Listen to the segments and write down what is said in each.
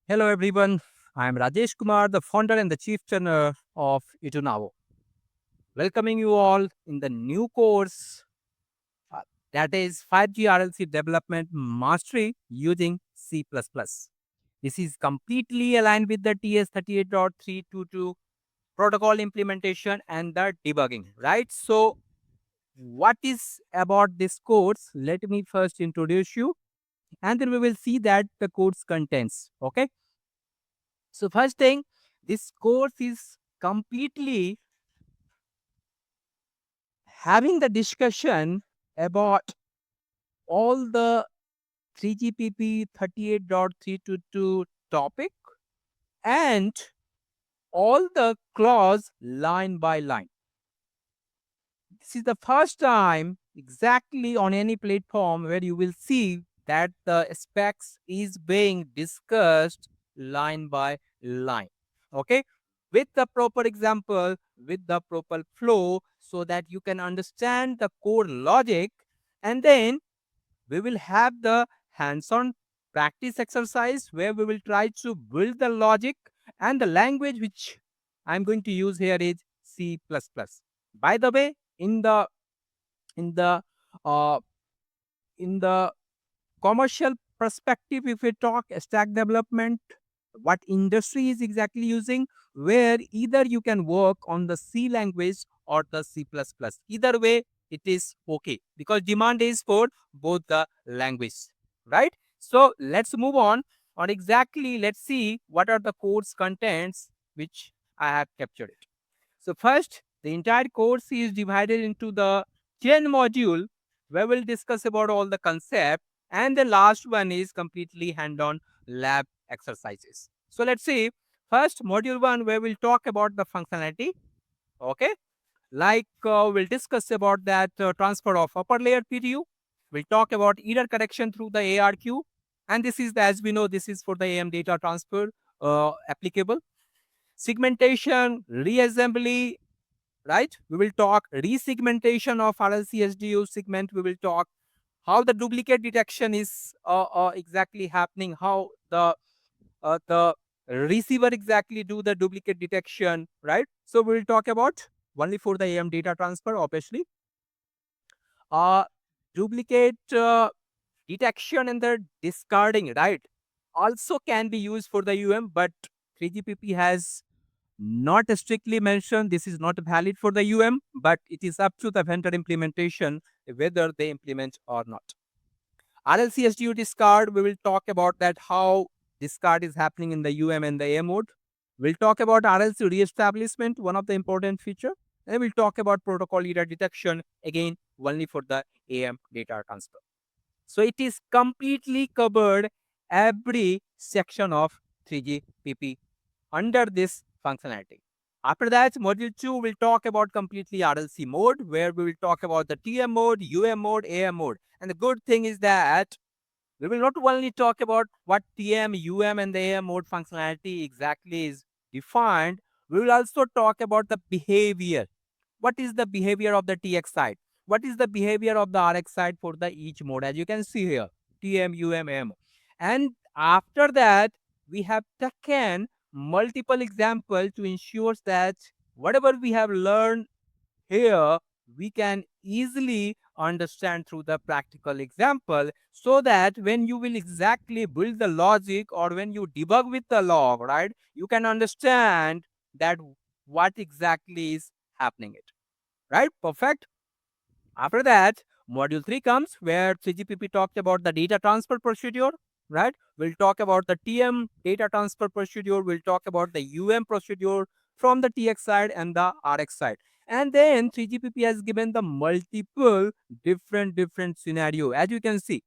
Hello everyone, I am Rajesh Kumar, the founder and the chief trainer of Itunavo. Welcoming you all in the new course uh, that is 5G RLC Development Mastery using C++. This is completely aligned with the TS38.322 protocol implementation and the debugging, right? So, what is about this course? Let me first introduce you and then we will see that the course contents. Okay. So, first thing, this course is completely having the discussion about all the 3GPP 38.322 topic and all the clause line by line. This is the first time exactly on any platform where you will see that the specs is being discussed line by line. Okay, with the proper example, with the proper flow, so that you can understand the core logic, and then we will have the hands-on practice exercise where we will try to build the logic, and the language which I'm going to use here is C++. By the way, in the uh, in the commercial perspective, if we talk stack development, what industry is exactly using, where either you can work on the C language or the C++. Either way, it is okay because demand is for both the language, right? So let's move on exactly. Let's see what are the course contents which I have captured it. So first, the entire course is divided into the 10 module where we'll discuss about all the concept, and the last one is completely hand-on lab exercises. So let's see. First, module 1 where we'll talk about the functionality. Okay, like we'll discuss about that transfer of upper layer PDU. We'll talk about error correction through the ARQ, and this is the, as we know, this is for the AM data transfer applicable. Segmentation, reassembly, right? We will talk resegmentation of RLC SDU segment. We will talk how the duplicate detection is exactly happening, how the receiver exactly do the duplicate detection, right? So we will talk about only for the AM data transfer, obviously. Uh, Duplicate detection and the discarding, right? Also can be used for the UM, but 3GPP has not strictly mentioned this is not valid for the UM, but it is up to the vendor implementation whether they implement or not. RLC SDU discard, we will talk about that how discard is happening in the UM and the AM mode. We'll talk about RLC reestablishment, one of the important feature. And we'll talk about protocol error detection, again, only for the AM data transfer. So it is completely covered every section of 3GPP under this functionality. After that, module 2 will talk about completely RLC mode, where we will talk about the TM mode, UM mode, AM mode. And the good thing is that we will not only talk about what TM, UM, and the AM mode functionality exactly is defined, we will also talk about the behavior. What is the behavior of the TX side? What is the behavior of the RX side for the each mode? As you can see here, TM, UM, AM. And after that, we have taken multiple examples to ensure that whatever we have learned here, we can easily understand through the practical example, so that when you will exactly build the logic or when you debug with the log, right, you can understand that what exactly is happening it, right? Perfect. After that, module 3 comes where 3GPP talked about the data transfer procedure, right? We'll talk about the TM data transfer procedure. We'll talk about the UM procedure from the TX side and the RX side. And then 3GPP has given the multiple different scenario. As you can see,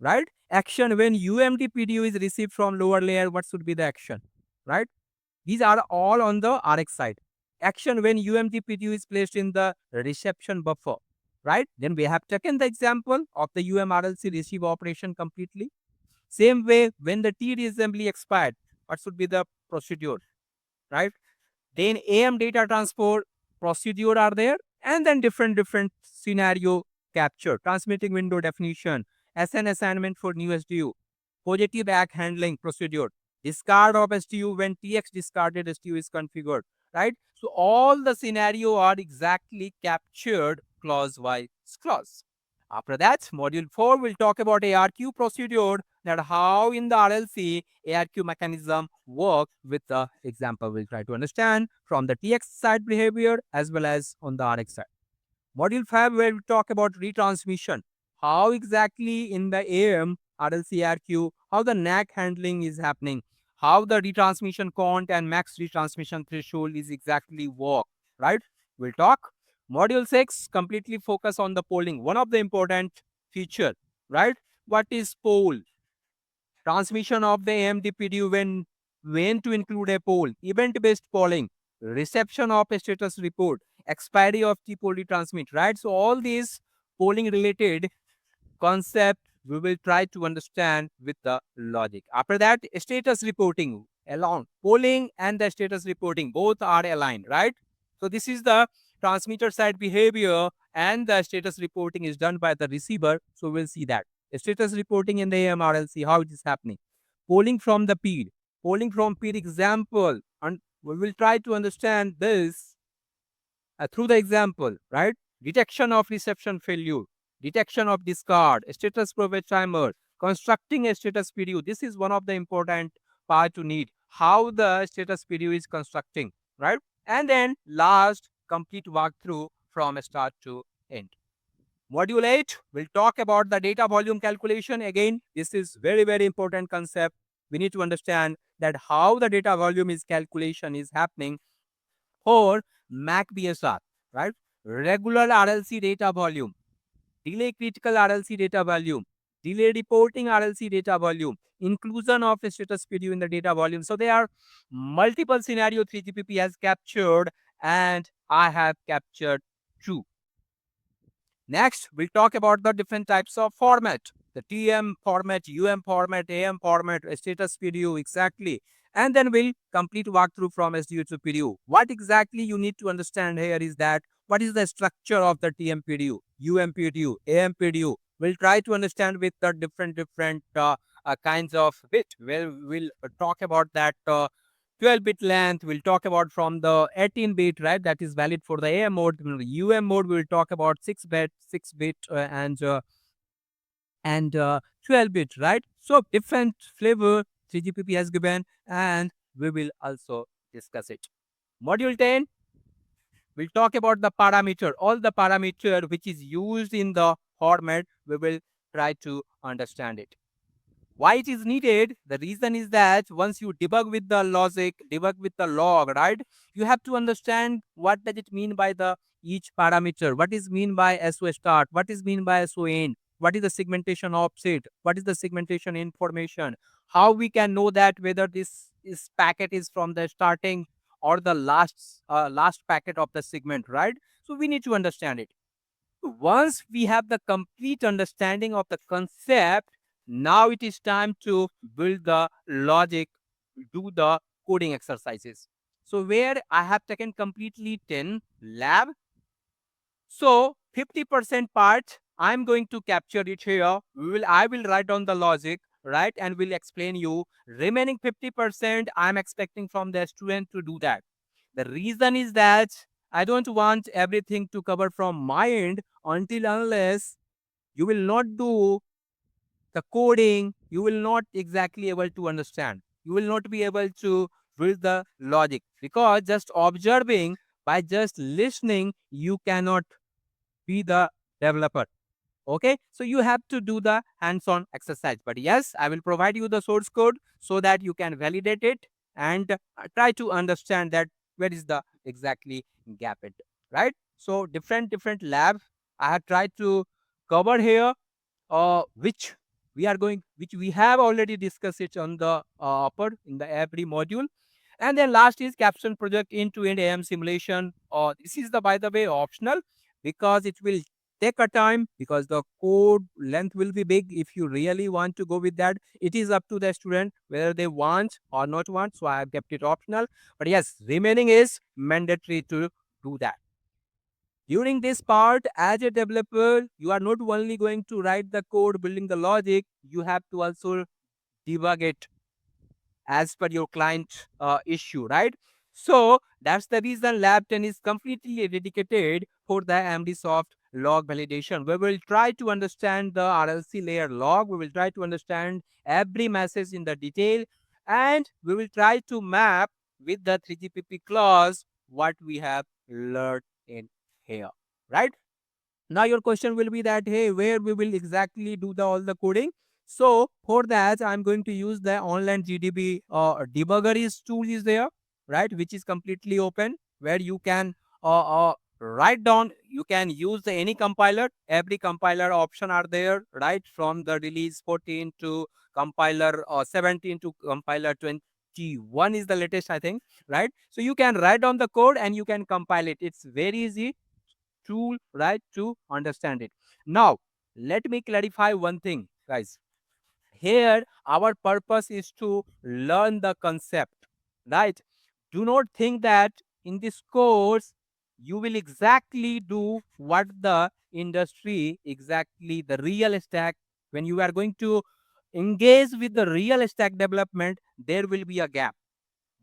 right? Action when UMD PDU is received from lower layer, what should be the action, right? These are all on the RX side. Action when UMD PDU is placed in the reception buffer, right? Then we have taken the example of the UMRLC receive operation completely. Same way, when the T reassembly expired, what should be the procedure, right? Then AM data transfer procedure are there, and then different scenario capture, transmitting window definition, SN assignment for new SDU, positive ACK handling procedure. discard of STU when TX discarded STU is configured, right? So all the scenario are exactly captured clause by clause. After that, module 4 will talk about ARQ procedure, that how in the RLC ARQ mechanism works with the example we'll try to understand from the TX side behavior as well as on the RX side. Module 5 where we talk about retransmission. How exactly in the AM RLC ARQ, how the NAC handling is happening, how the retransmission count and max retransmission threshold is exactly work, right? We'll talk. Module 6 completely focus on the polling. One of the important feature, right? What is poll? Transmission of the AMD when to include a poll, event-based polling, reception of a status report, expiry of the poll retransmit, right? So all these polling related concept we will try to understand with the logic. After that, status reporting along polling and the status reporting both are aligned, right? So this is the transmitter side behavior and the status reporting is done by the receiver. So we'll see that status reporting in the AMRLC, how it is happening. Polling from the PEED, polling from PEED example, and we will try to understand this through the example, right? Detection of reception failure, detection of discard, status probe timer, constructing a status PDU. This is one of the important part to need. How the status PDU is constructing, right? And then last, complete walkthrough from start to end. Module 8 will talk about the data volume calculation. Again, this is very, very important concept. We need to understand that how the data volume is calculation is happening or MAC BSR, right? Regular RLC data volume, delay critical RLC data volume, delay reporting RLC data volume, inclusion of a status PDU in the data volume. So there are multiple scenario 3GPP has captured and I have captured two. Next, we'll talk about the different types of format. The TM format, UM format, AM format, status PDU, exactly. And then we'll complete walkthrough from SDU to PDU. What exactly you need to understand here is that what is the structure of the TM PDU, UM PDU, AM PDU. We'll try to understand with the different kinds of bit. We'll talk about that 12-bit length. We'll talk about from the 18-bit, right? That is valid for the AM mode. UM mode, we'll talk about 6-bit, and 12-bit, right? So different flavor 3GPP has given, and we will also discuss it. Module 10, we'll talk about the parameter, all the parameter which is used in the format. We will try to understand it. Why it is needed? The reason is that once you debug with the logic, debug with the log, right? You have to understand what does it mean by the each parameter. What is mean by SO start? What is mean by SO end? What is the segmentation offset? What is the segmentation information? How we can know that whether this packet is from the starting or the last packet of the segment, right? So we need to understand it. Once we have the complete understanding of the concept, now it is time to build the logic, do the coding exercises. So where I have taken completely 10 lab. So 50% part, I'm going to capture it here. I will write down the logic, right? And will explain you. Remaining 50%, I'm expecting from the student to do that. The reason is that I don't want everything to cover from my end until unless you will not do the coding, you will not exactly able to understand. You will not be able to build the logic because just observing by just listening, you cannot be the developer. Okay, so you have to do the hands-on exercise. But yes, I will provide you the source code so that you can validate it and try to understand that where is the exactly gap it, right? So different lab I have tried to cover here, which we have already discussed it on the upper in the every module. And then last is capstone project end-to-end AM simulation. This is the, by the way, optional because it will take a time because the code length will be big. If you really want to go with that, it is up to the student whether they want or not want. So I have kept it optional. But yes, remaining is mandatory to do that. During this part, as a developer, you are not only going to write the code, building the logic, you have to also debug it as per your client issue, right? So that's the reason Lab 10 is completely dedicated for the MDSoft log validation. We will try to understand the RLC layer log. We will try to understand every message in the detail, and we will try to map with the 3GPP clause what we have learned in here, right? Now your question will be that, hey, where we will exactly do the all the coding? So for that, I'm going to use the online GDB debugger is tool is there, right? Which is completely open, where you can write down, you can use the any compiler. Every compiler option are there, right? From the release 14 to compiler 17 to compiler 21 is the latest, I think, right? So you can write down the code and you can compile it. It's very easy tool, right, to understand it. Now, let me clarify one thing, guys. Here, our purpose is to learn the concept, right? Do not think that in this course you will exactly do what the industry, exactly the real stack. When you are going to engage with the real stack development, there will be a gap,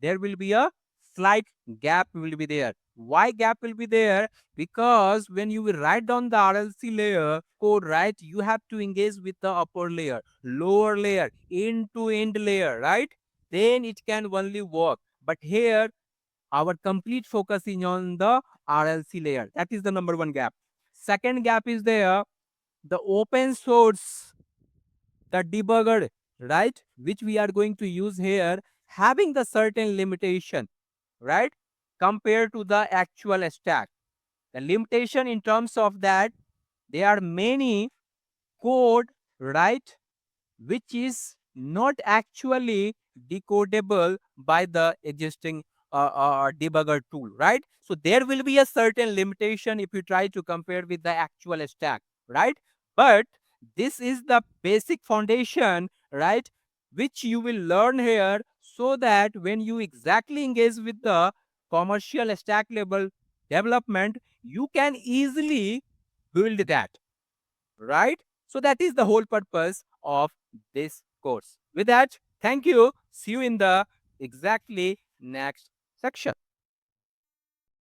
there will be a slight gap will be there. Why gap will be there? Because when you will write down the RLC layer code, right, you have to engage with the upper layer, lower layer, end to end layer, right? Then it can only work. But here, our complete focus is on the RLC layer. That is the number one gap. Second gap is there, the open source, the debugger, right, which we are going to use here, having the certain limitation, right, compared to the actual stack. The limitation in terms of that, there are many code, right, which is not actually decodable by the existing debugger tool, right? So there will be a certain limitation if you try to compare with the actual stack, right? But this is the basic foundation, right, which you will learn here, so that when you exactly engage with the commercial stack level development, you can easily build that, right? So that is the whole purpose of this course. With that, thank you. See you in the exactly next section.